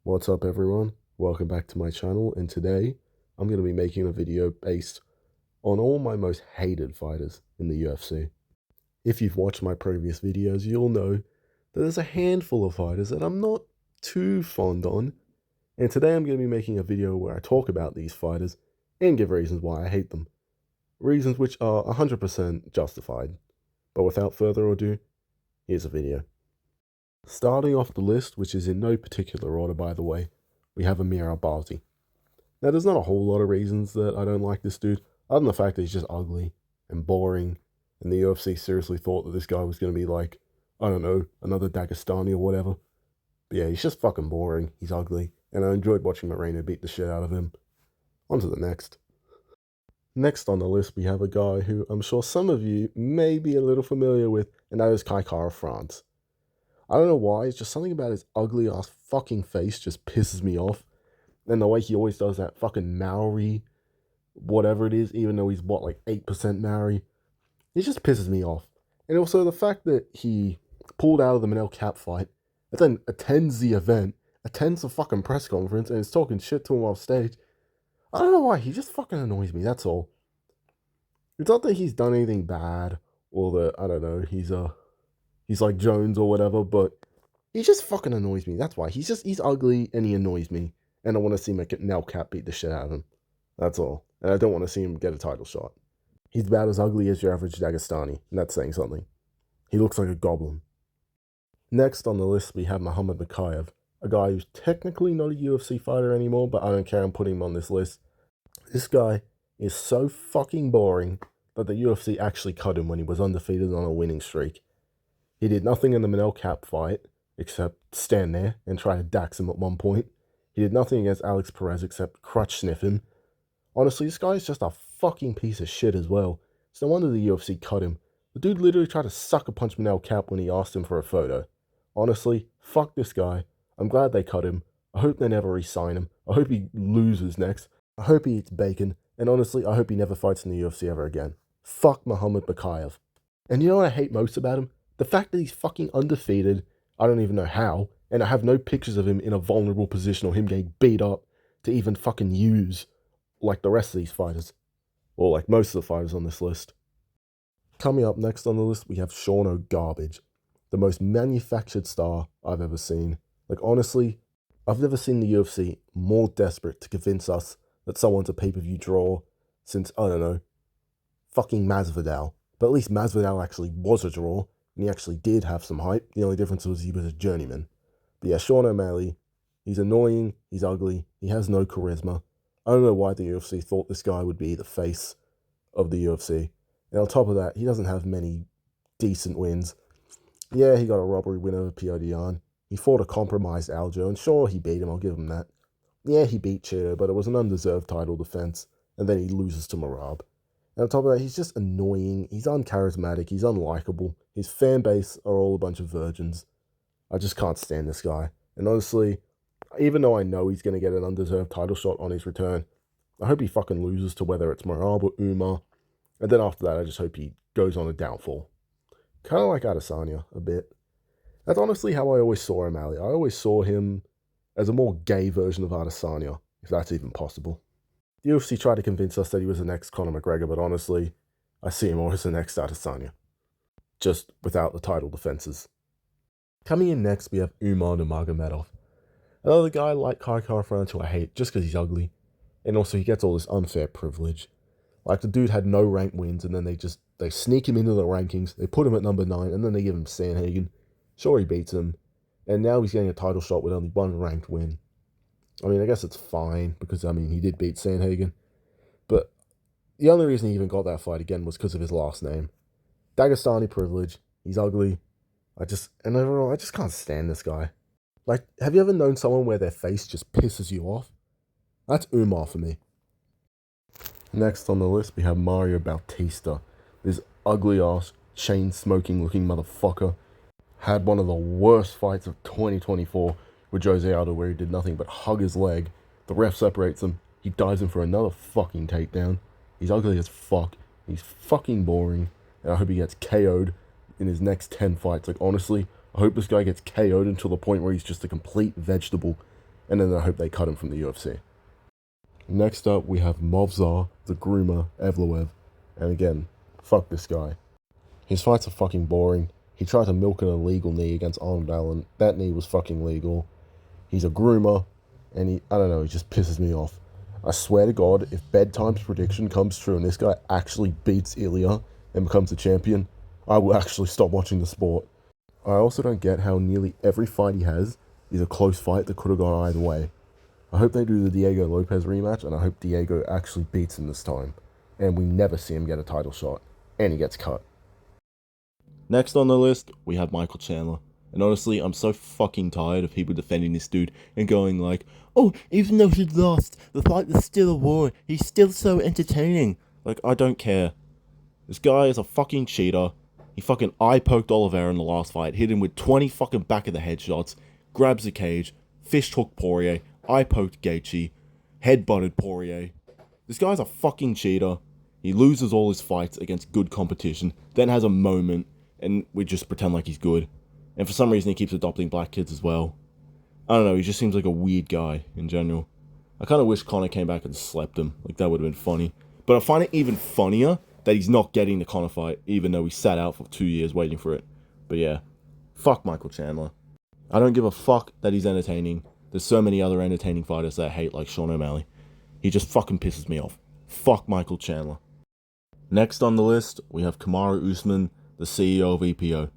What's up everyone? Welcome back to my channel, and today I'm going to be making a video based on all my most hated fighters in the UFC. If you've watched my previous videos, you'll know that there's a handful of fighters that I'm not too fond on, and today I'm going to be making a video where I talk about these fighters and give reasons why I hate them. Reasons which are 100% justified. But without further ado, here's a video. Starting off the list, which is in no particular order by the way, we have Umar Nurmagomedov. Now there's not a whole lot of reasons that I don't like this dude, other than the fact that he's just ugly and boring, and the UFC seriously thought that this guy was going to be like, I don't know, another Dagestani or whatever. But yeah, he's just fucking boring, he's ugly, and I enjoyed watching Moreno beat the shit out of him. On to the next. Next on the list we have a guy who I'm sure some of you may be a little familiar with, and that is Kamaru Usman. I don't know why, it's just something about his ugly ass fucking face just pisses me off. And the way he always does that fucking Maori, whatever it is, even though he's what, like 8% Maori. It just pisses me off. And also the fact that he pulled out of the Manel Cap fight, and then attends the event, attends the fucking press conference, and is talking shit to him off stage. I don't know why, he just fucking annoys me, that's all. It's not that he's done anything bad, or that, I don't know, he's like Jones or whatever, but he just fucking annoys me. That's why. He's ugly and he annoys me. And I want to see Manel Cap beat the shit out of him. That's all. And I don't want to see him get a title shot. He's about as ugly as your average Dagestani, and that's saying something. He looks like a goblin. Next on the list, we have Magomed Ankalaev, a guy who's technically not a UFC fighter anymore, but I don't care, I'm putting him on this list. This guy is so fucking boring that the UFC actually cut him when he was undefeated on a winning streak. He did nothing in the Manel Cap fight, except stand there and try to dax him at one point. He did nothing against Alex Perez except crutch sniff him. Honestly, this guy is just a fucking piece of shit as well. It's no wonder the UFC cut him. The dude literally tried to sucker punch Manel Cap when he asked him for a photo. Honestly, fuck this guy. I'm glad they cut him. I hope they never re-sign him. I hope he loses next. I hope he eats bacon. And honestly, I hope he never fights in the UFC ever again. Fuck Magomed Ankalaev. And you know what I hate most about him? The fact that he's fucking undefeated, I don't even know how, and I have no pictures of him in a vulnerable position or him getting beat up to even fucking use like the rest of these fighters. Or like most of the fighters on this list. Coming up next on the list, we have Shara Garbage, the most manufactured star I've ever seen. Like honestly, I've never seen the UFC more desperate to convince us that someone's a pay-per-view draw since, I don't know, fucking Masvidal. But at least Masvidal actually was a draw. And he actually did have some hype. The only difference was he was a journeyman. But yeah, Sean O'Malley, he's annoying, he's ugly, he has no charisma. I don't know why the UFC thought this guy would be the face of the UFC. And on top of that, he doesn't have many decent wins. Yeah, he got a robbery win over Piodian. He fought a compromised Aljo, and sure, he beat him, I'll give him that. Yeah, he beat Cheetah, but it was an undeserved title defense. And then he loses to Marab. And on top of that, he's just annoying, he's uncharismatic, he's unlikable. His fan base are all a bunch of virgins. I just can't stand this guy. And honestly, even though I know he's going to get an undeserved title shot on his return, I hope he fucking loses to whether it's Marab or Umar. And then after that, I just hope he goes on a downfall. Kind of like Adesanya, a bit. That's honestly how I always saw O'Malley. I always saw him as a more gay version of Adesanya, if that's even possible. The UFC tried to convince us that he was the next Conor McGregor, but honestly, I see him more as the next Adesanya. Just without the title defenses. Coming in next, we have Umar Nurmagomedov. Another guy like Kamaru Usman who I hate just because he's ugly. And also he gets all this unfair privilege. Like the dude had no ranked wins and then they sneak him into the rankings, they put him at number 9 and then they give him Sanhagen. Sure, he beats him. And now he's getting a title shot with only one ranked win. I mean, I guess it's fine because, I mean, he did beat Sanhagen. But the only reason he even got that fight again was because of his last name. Dagestani privilege. He's ugly. And overall, I just can't stand this guy. Like, have you ever known someone where their face just pisses you off? That's Umar for me. Next on the list, we have Mario Bautista. This ugly-ass, chain-smoking looking motherfucker. Had one of the worst fights of 2024 with Jose Aldo where he did nothing but hug his leg. The ref separates him. He dives in for another fucking takedown. He's ugly as fuck. He's fucking boring. And I hope he gets KO'd in his next 10 fights. Like, honestly, I hope this guy gets KO'd until the point where he's just a complete vegetable. and then I hope they cut him from the UFC. Next up, we have Movsar, the groomer, Evloev. And again, fuck this guy. His fights are fucking boring. He tried to milk an illegal knee against Arnold Allen. That knee was fucking legal. He's a groomer, and he just pisses me off. I swear to God, if bedtime's prediction comes true and this guy actually beats Ilya and becomes a champion, I will actually stop watching the sport. I also don't get how nearly every fight he has is a close fight that could have gone either way. I hope they do the Diego Lopez rematch, and I hope Diego actually beats him this time, and we never see him get a title shot, and he gets cut. Next on the list, we have Michael Chandler. And honestly, I'm so fucking tired of people defending this dude and going like, oh, even though he lost, the fight was still a war. He's still so entertaining. Like, I don't care. This guy is a fucking cheater. He fucking eye-poked Oliveira in the last fight, hit him with 20 fucking back-of-the-head shots, grabs the cage, fish-hooked Poirier, eye-poked Gaethje, head-butted Poirier. This guy's a fucking cheater. He loses all his fights against good competition, then has a moment, and we just pretend like he's good. And for some reason, he keeps adopting black kids as well. I don't know, he just seems like a weird guy in general. I kind of wish Conor came back and slept him. Like, that would have been funny. But I find it even funnier that he's not getting the Conor fight, even though he sat out for 2 years waiting for it. But yeah, fuck Michael Chandler. I don't give a fuck that he's entertaining. There's so many other entertaining fighters that I hate, like Sean O'Malley. He just fucking pisses me off. Fuck Michael Chandler. Next on the list, we have Kamaru Usman, the CEO of EPO.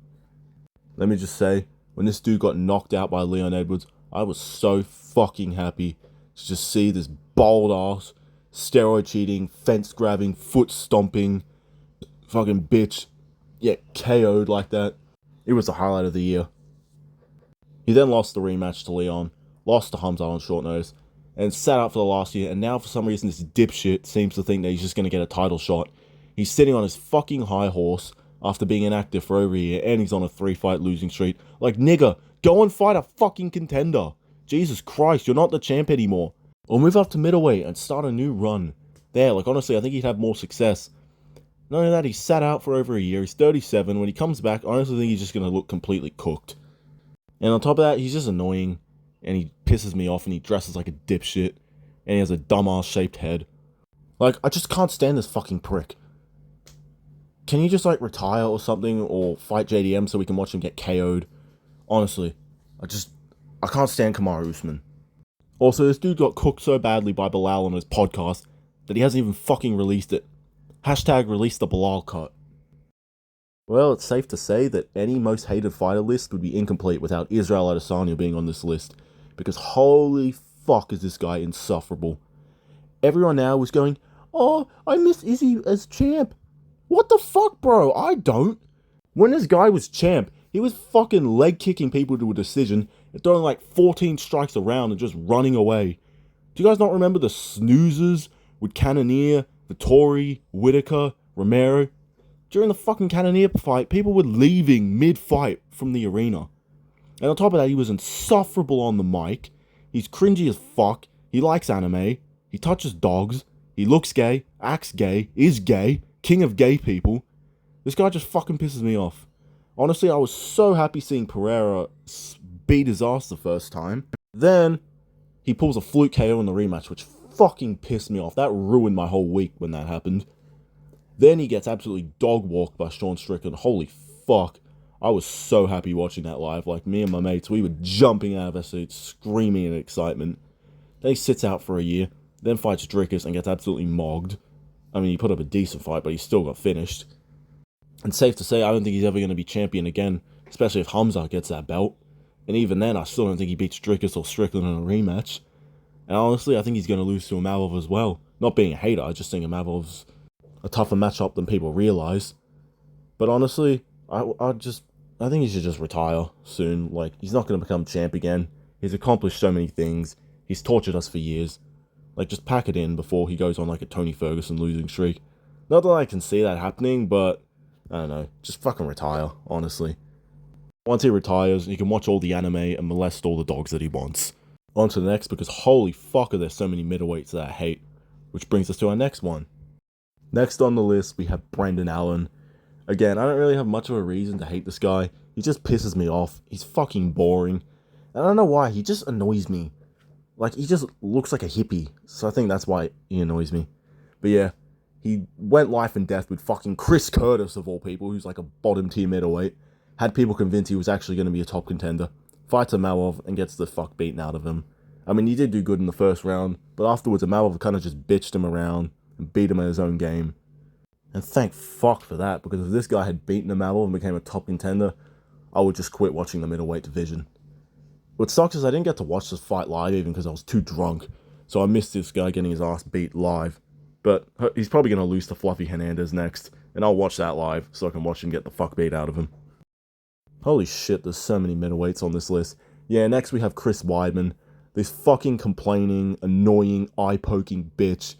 Let me just say, when this dude got knocked out by Leon Edwards, I was so fucking happy to just see this bald ass, steroid cheating, fence grabbing, foot stomping, fucking bitch get KO'd like that. It was the highlight of the year. He then lost the rematch to Leon, lost to Hamza on short notice, and sat out for the last year, and now for some reason this dipshit seems to think that he's just going to get a title shot. He's sitting on his fucking high horse after being inactive for over a year, and he's on a 3-fight losing streak. Like, nigga, go and fight a fucking contender. Jesus Christ, you're not the champ anymore. Or move up to middleweight and start a new run. There, like, honestly, I think he'd have more success. Not only that, he sat out for over a year. He's 37. When he comes back, I honestly think he's just going to look completely cooked. And on top of that, he's just annoying. And he pisses me off, and he dresses like a dipshit. And he has a dumbass-shaped head. Like, I just can't stand this fucking prick. Can you just, like, retire or something, or fight JDM so we can watch him get KO'd? Honestly, I can't stand Kamaru Usman. Also, this dude got cooked so badly by Bilal on his podcast that he hasn't even fucking released it. Hashtag release the Bilal cut. Well, it's safe to say that any most hated fighter list would be incomplete without Israel Adesanya being on this list, because holy fuck is this guy insufferable. Everyone now is going, oh, I miss Izzy as champ. What the fuck, bro? I don't. When this guy was champ, he was fucking leg kicking people to a decision and throwing like 14 strikes around and just running away. Do you guys not remember the snoozers with Cannonier, Vittori, Whitaker, Romero? During the fucking Cannonier fight, people were leaving mid-fight from the arena. And on top of that, he was insufferable on the mic. He's cringy as fuck. He likes anime. He touches dogs. He looks gay, acts gay, is gay. King of gay people. This guy just fucking pisses me off. Honestly, I was so happy seeing Pereira beat his ass the first time. Then, he pulls a fluke KO in the rematch, which fucking pissed me off. That ruined my whole week when that happened. Then he gets absolutely dog-walked by Sean Strickland. Holy fuck. I was so happy watching that live. Like, me and my mates, we were jumping out of our seats, screaming in excitement. Then he sits out for a year, then fights Drickus and gets absolutely mogged. I mean, he put up a decent fight, but he still got finished. And safe to say, I don't think he's ever going to be champion again, especially if Hamza gets that belt. And even then, I still don't think he beats Drickus or Strickland in a rematch. And honestly, I think he's going to lose to Imavov as well. Not being a hater, I just think Imavov's a tougher matchup than people realize. But honestly, I think he should just retire soon. Like, he's not going to become champ again. He's accomplished so many things. He's tortured us for years. Like, just pack it in before he goes on, like, a Tony Ferguson losing streak. Not that I can see that happening, but, I don't know. Just fucking retire, honestly. Once he retires, he can watch all the anime and molest all the dogs that he wants. On to the next, because holy fuck are there so many middleweights that I hate. Which brings us to our next one. Next on the list, we have Brendan Allen. Again, I don't really have much of a reason to hate this guy. He just pisses me off. He's fucking boring. And I don't know why, he just annoys me. Like, he just looks like a hippie. So I think that's why he annoys me. But yeah, he went life and death with fucking Chris Curtis, of all people, who's like a bottom tier middleweight. Had people convinced he was actually going to be a top contender. Fights Amalov and gets the fuck beaten out of him. I mean, he did do good in the first round, but afterwards Amalov kind of just bitched him around and beat him at his own game. And thank fuck for that, because if this guy had beaten Amalov and became a top contender, I would just quit watching the middleweight division. What sucks is I didn't get to watch this fight live even because I was too drunk, so I missed this guy getting his ass beat live. But he's probably going to lose to Fluffy Hernandez next, and I'll watch that live so I can watch him get the fuck beat out of him. Holy shit, there's so many middleweights on this list. Yeah, next we have Chris Weidman. This fucking complaining, annoying, eye-poking bitch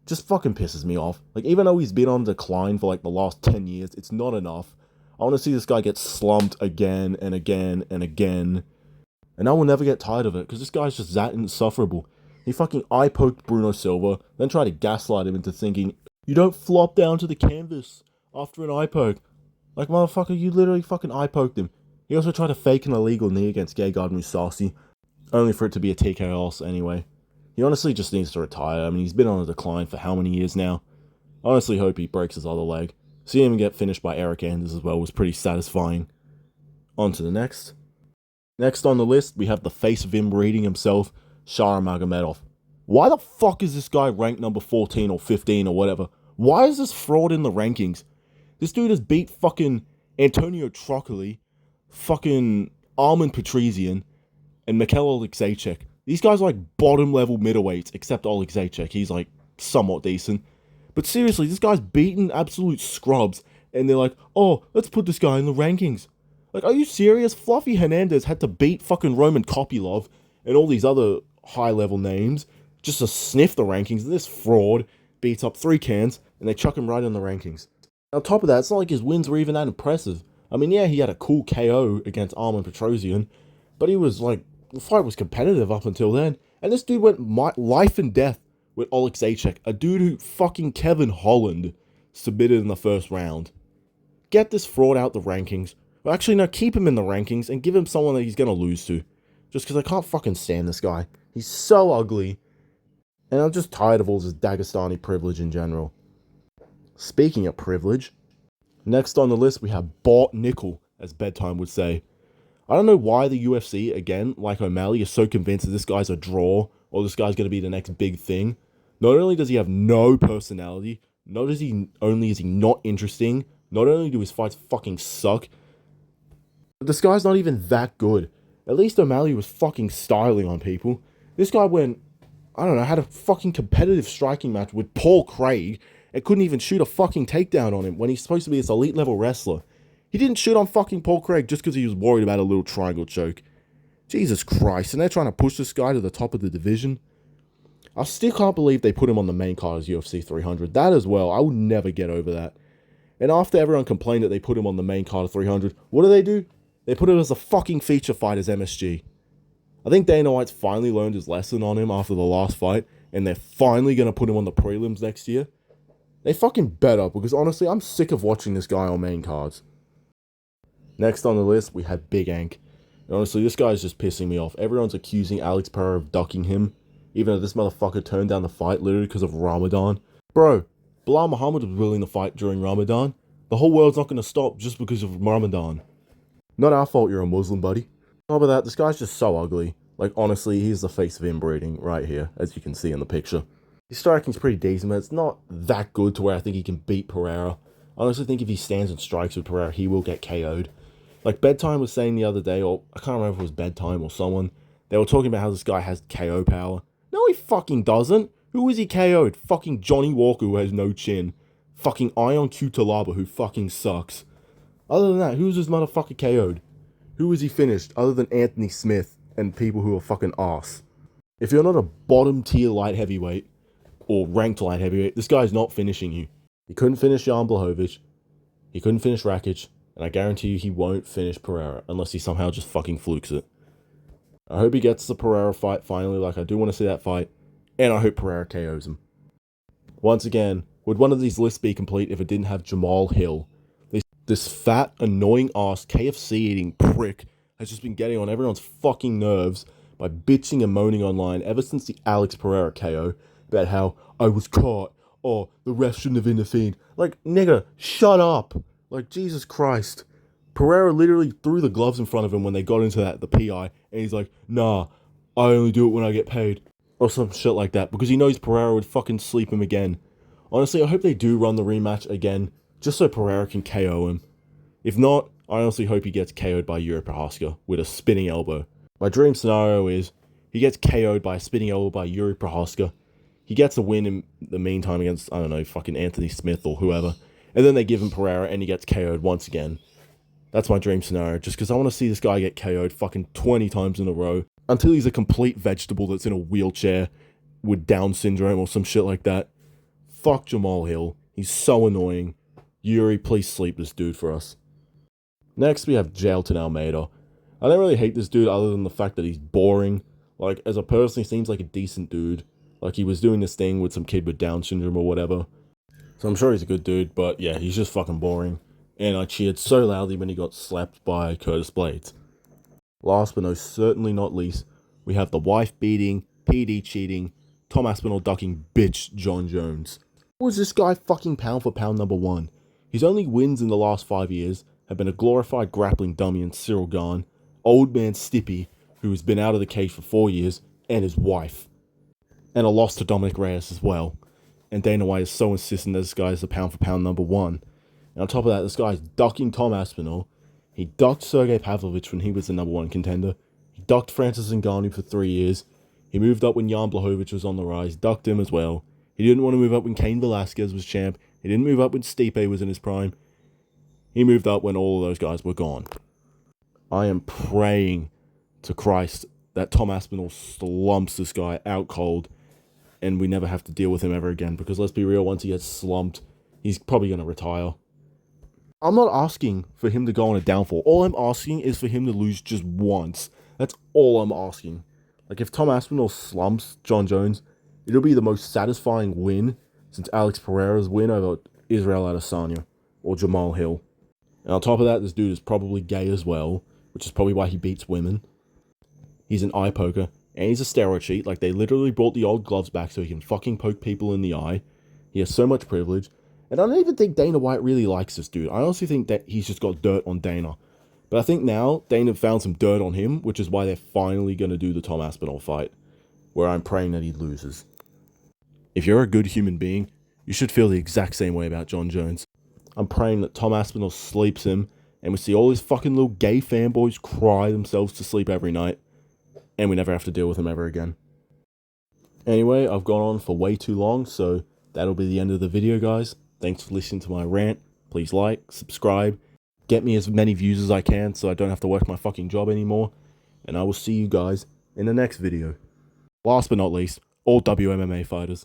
just fucking pisses me off. Like, even though he's been on decline for like the llast 10 years, it's not enough. I want to see this guy get slumped again and again and again. And I will never get tired of it, because this guy's just that insufferable. He fucking eye-poked Bruno Silva, then tried to gaslight him into thinking, you don't flop down to the canvas after an eye-poke. Like, motherfucker, you literally fucking eye-poked him. He also tried to fake an illegal knee against Gegard Mousasi, only for it to be a TKO loss anyway. He honestly just needs to retire. I mean, he's been on a decline for how many years now? I honestly hope he breaks his other leg. Seeing him get finished by Eric Anders as well was pretty satisfying. On to the next. Next on the list, we have the face of inbreeding himself, Shara Magomedov. Why the fuck is this guy ranked number 14 or 15 or whatever? Why is this fraud in the rankings? This dude has beat fucking Antonio Trocoli, fucking Armin Petrosian, and Nickal Alexejczyk. These guys are like bottom level middleweights, except Alexejczyk. He's like somewhat decent. But seriously, this guy's beaten absolute scrubs, and they're like, oh, let's put this guy in the rankings. Like, are you serious? Fluffy Hernandez had to beat fucking Roman Kopylov and all these other high-level names just to sniff the rankings. This fraud beats up 3 cans, and they chuck him right in the rankings. On top of that, it's not like his wins were even that impressive. I mean, yeah, he had a cool KO against Armin Petrosian, but he was like, the fight was competitive up until then. And this dude went life and death with Alexejczyk, a dude who fucking Kevin Holland submitted in the first round. Get this fraud out the rankings. Well, actually, no, keep him in the rankings and give him someone that he's going to lose to. Just because I can't fucking stand this guy. He's so ugly. And I'm just tired of all this Dagestani privilege in general. Speaking of privilege, next on the list we have Bought Nickal, as Bedtime would say. I don't know why the UFC, again, like O'Malley, is so convinced that this guy's a draw, or this guy's going to be the next big thing. Not only does he have no personality, not only is he not interesting, not only do his fights fucking suck, but this guy's not even that good. At least O'Malley was fucking styling on people. This guy went, I don't know, had a fucking competitive striking match with Paul Craig and couldn't even shoot a fucking takedown on him when he's supposed to be this elite level wrestler. He didn't shoot on fucking Paul Craig just because he was worried about a little triangle choke. Jesus Christ, and they're trying to push this guy to the top of the division. I still can't believe they put him on the main card as UFC 300. That as well, I would never get over that. And after everyone complained that they put him on the main card of 300, what do? They put him as a fucking feature fight as MSG. I think Dana White's finally learned his lesson on him after the last fight, and they're finally going to put him on the prelims next year. They fucking better, because honestly, I'm sick of watching this guy on main cards. Next on the list, we have Big Ank. And honestly, this guy's just pissing me off. Everyone's accusing Alex Pereira of ducking him, even though this motherfucker turned down the fight literally because of Ramadan. Bro, Bilal Muhammad was willing to fight during Ramadan. The whole world's not going to stop just because of Ramadan. Not our fault you're a Muslim, buddy. On top of that, this guy's just so ugly. Like, honestly, he's the face of inbreeding right here, as you can see in the picture. His striking's pretty decent, but it's not that good to where I think he can beat Pereira. I honestly think if he stands and strikes with Pereira, he will get KO'd. Like Bedtime was saying the other day, or I can't remember if it was Bedtime or someone, they were talking about how this guy has KO power. No, he fucking doesn't. Who is he KO'd? Fucking Johnny Walker, who has no chin. Fucking Ion Q Talaba, who fucking sucks. Other than that, who's this motherfucker KO'd? Who is he finished, other than Anthony Smith and people who are fucking arse? If you're not a bottom tier light heavyweight, or ranked light heavyweight, this guy's not finishing you. He couldn't finish Jan Blachowicz. He couldn't finish Rakic. And I guarantee you he won't finish Pereira unless he somehow just fucking flukes it. I hope he gets the Pereira fight finally, like I do want to see that fight. And I hope Pereira KOs him. Once again, would one of these lists be complete if it didn't have Jamahal Hill? This fat, annoying ass KFC eating prick has just been getting on everyone's fucking nerves by by bitching and moaning online ever since the Alex Pereira KO about how I was caught, or the ref shouldn't have intervened. Like, nigga, shut up. Like, Jesus Christ. Pereira literally threw the gloves in front of him when they got into the PI, and he's like, nah, I only do it when I get paid. Or some shit like that, because he knows Pereira would fucking sleep him again. Honestly, I hope they do run the rematch again, just so Pereira can KO him. If not, I honestly hope he gets KO'd by Yuri Prochazka with a spinning elbow. My dream scenario is he gets KO'd by a spinning elbow by Yuri Prochazka. He gets a win in the meantime against, I don't know, fucking Anthony Smith or whoever. And then they give him Pereira and he gets KO'd once again. That's my dream scenario, just because I want to see this guy get KO'd fucking 20 times in a row. Until he's a complete vegetable that's in a wheelchair with Down syndrome or some shit like that. Fuck Jamahal Hill. He's so annoying. Yuri, please sleep this dude for us. Next, we have Jailton Almeida. I don't really hate this dude other than the fact that he's boring. Like, as a person, he seems like a decent dude. Like, he was doing this thing with some kid with Down syndrome or whatever. So I'm sure he's a good dude, but yeah, he's just fucking boring. And I cheered so loudly when he got slapped by Curtis Blades. Last but certainly not least, we have the wife-beating, PD cheating, Tom Aspinall ducking bitch Jon Jones. Who is this guy fucking pound for pound number one? His only wins in the last 5 years have been a glorified grappling dummy in Cyril Gane, old man Stippy, who has been out of the cage for 4 years, and his wife. And a loss to Dominic Reyes as well. And Dana White is so insistent that this guy is the pound for pound number one. And on top of that, this guy is ducking Tom Aspinall. He ducked Sergey Pavlovich when he was the number one contender. He ducked Francis Ngannou for 3 years. He moved up when Jan Blachowicz was on the rise, ducked him as well. He didn't want to move up when Cain Velasquez was champ. He didn't move up when Stipe was in his prime. He moved up when all of those guys were gone. I am praying to Christ that Tom Aspinall slumps this guy out cold and we never have to deal with him ever again, because let's be real, once he gets slumped, he's probably going to retire. I'm not asking for him to go on a downfall. All I'm asking is for him to lose just once. That's all I'm asking. Like, if Tom Aspinall slumps Jon Jones, it'll be the most satisfying win since Alex Pereira's win over Israel Adesanya or Jamahal Hill. And on top of that, this dude is probably gay as well, which is probably why he beats women. He's an eye poker, and he's a steroid cheat. Like, they literally brought the old gloves back so he can fucking poke people in the eye. He has so much privilege. And I don't even think Dana White really likes this dude. I honestly think that he's just got dirt on Dana. But I think now Dana found some dirt on him, which is why they're finally going to do the Tom Aspinall fight, where I'm praying that he loses. If you're a good human being, you should feel the exact same way about Jon Jones. I'm praying that Tom Aspinall sleeps him, and we see all these fucking little gay fanboys cry themselves to sleep every night, and we never have to deal with him ever again. Anyway, I've gone on for way too long, so that'll be the end of the video, guys. Thanks for listening to my rant. Please like, subscribe, get me as many views as I can so I don't have to work my fucking job anymore, and I will see you guys in the next video. Last but not least, all WMMA fighters,